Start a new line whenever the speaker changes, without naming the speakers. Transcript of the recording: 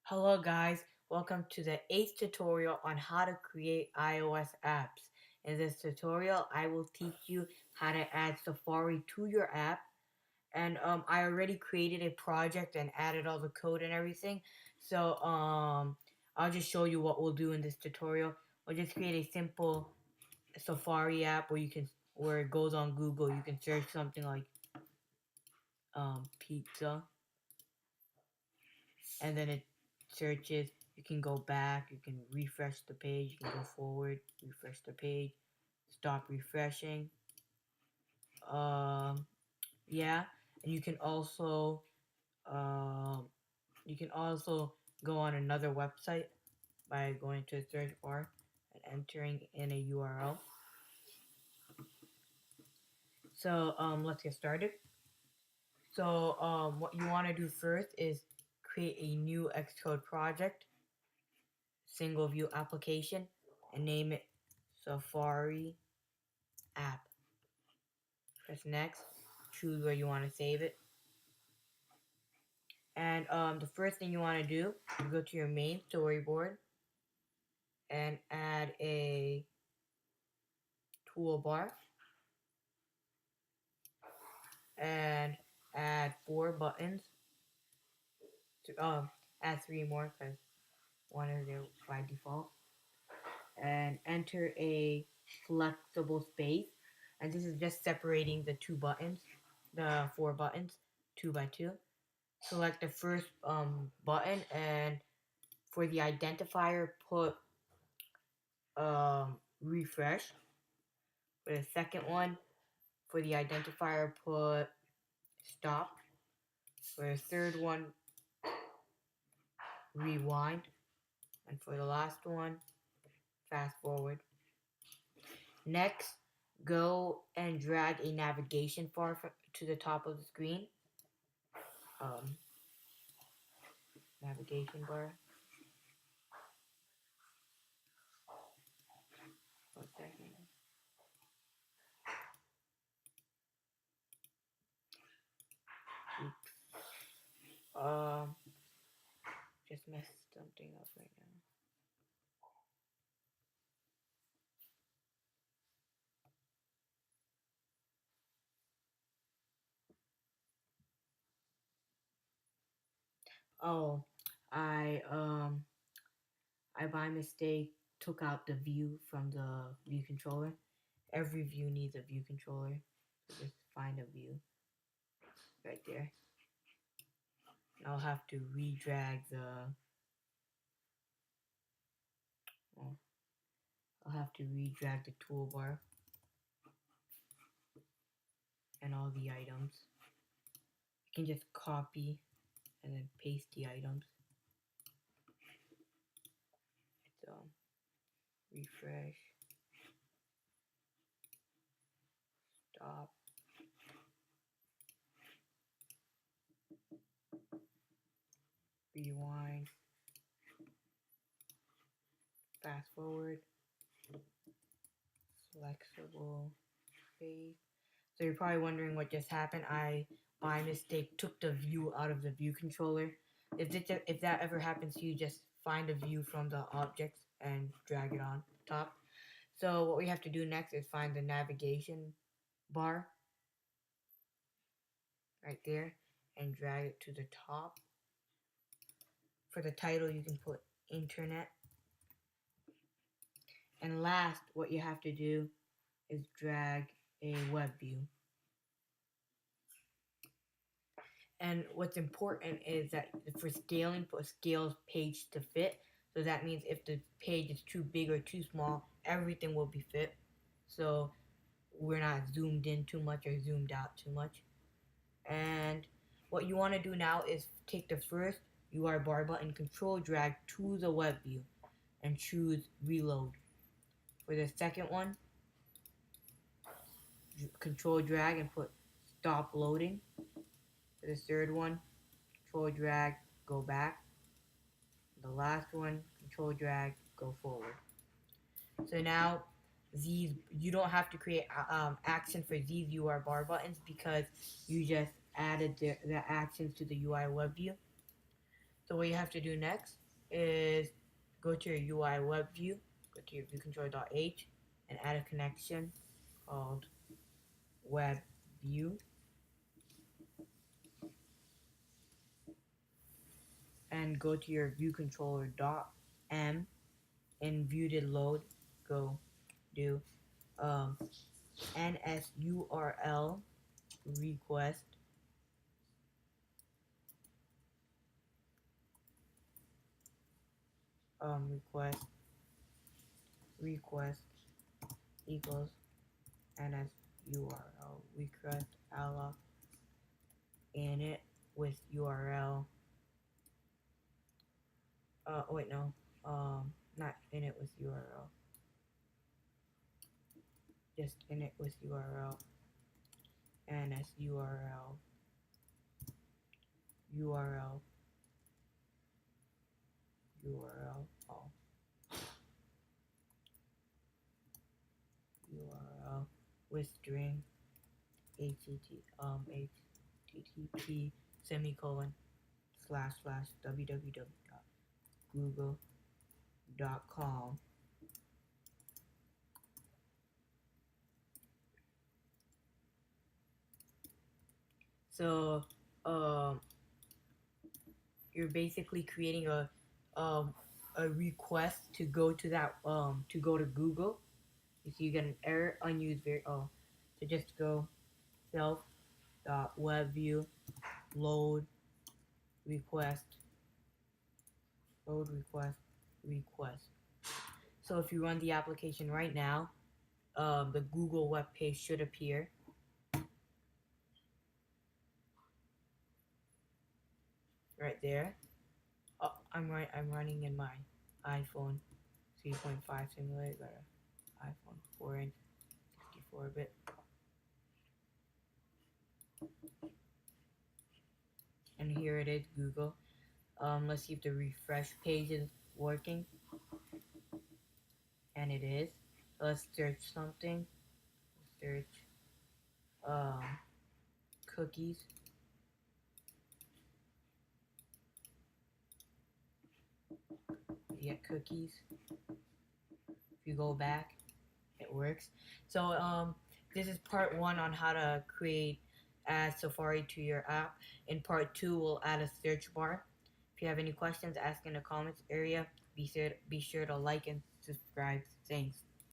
Hello guys, welcome to the 8th tutorial on how to create iOS apps. In this tutorial, I will teach you how to add Safari to your app. And I already created a project and added all the code and everything. So I'll just show you what we'll do in this tutorial. We'll just create a simple Safari app where it goes on Google. You can search something like pizza, and then it searches. You can go back, you can refresh the page, you can go forward, refresh the page, stop refreshing. Um, yeah, and um, you can also go on another website by going to the search bar and entering in a URL. So let's get started. So what you want to do first is create a new Xcode project, single view application, and name it Safari app. Press next, choose where you want to save it. And the first thing you want to do is go to your main storyboard and add a toolbar and add 4 buttons. Add 3 more because one is there by default. And enter a flexible space. And this is just separating the 2 buttons, the 4 buttons, 2 by 2. Select the first button, and for the identifier put refresh. For the second one, for the identifier put stop. For the third one, rewind. And for the last one, fast forward. Next, go and drag a navigation bar to the top of the screen. Um, Navigation bar. 1 second. Oops. Just messed something up right now. Oh, I um I by mistake took out the view from the view controller. Every view needs a view controller. So just find a view right there. And I'll have to redrag well, I'll have to redrag the toolbar and all the items. I can just copy and then paste the items. So refresh, stop, rewind, fast forward, flexible space. So you're probably wondering what just happened. I, by mistake, took the view out of the view controller. If that ever happens to you, just find a view from the objects and drag it on top. So what we have to do next is find the navigation bar right there and drag it to the top. For the title, you can put internet. And last, what you have to do is drag a web view. And what's important is that for scaling, put scales page to fit. So that means if the page is too big or too small, everything will be fit. So we're not zoomed in too much or zoomed out too much. And what you want to do now is take the first UR bar button, control drag to the web view, and choose reload. For the second one, control drag and put stop loading. For the third one, control drag, go back. The last one, control drag, go forward. So now you don't have to create action for these UR bar buttons because you just added the actions to the UI web view. So what you have to do next is go to your UI web view, go to your viewcontroller.h, and add a connection called web view, and go to your viewcontroller.m. In view did load, go do um, NSURL request request request equals NSURL request alloc init with URL. Wait, no. Not init with URL. Just init with URL. NSURL URL URL URL with string http semicolon slash slash www.google.com. So you're basically creating a request to go to that to go to Google. You see you get an error unused so just go self dot web view load request load request request. So if you run the application right now, the Google web page should appear right there. Oh, I'm running in my iPhone 3.5 simulator, got an iPhone 4-inch 64-bit. And here it is, Google. Let's see if the refresh page is working. And it is. Let's search something. Search um, cookies. You get cookies. If you go back, it works. So this is part 1 on how to add Safari to your app. In part 2, we'll add a search bar. If you have any questions, ask in the comments area. Be sure to like and subscribe. Thanks.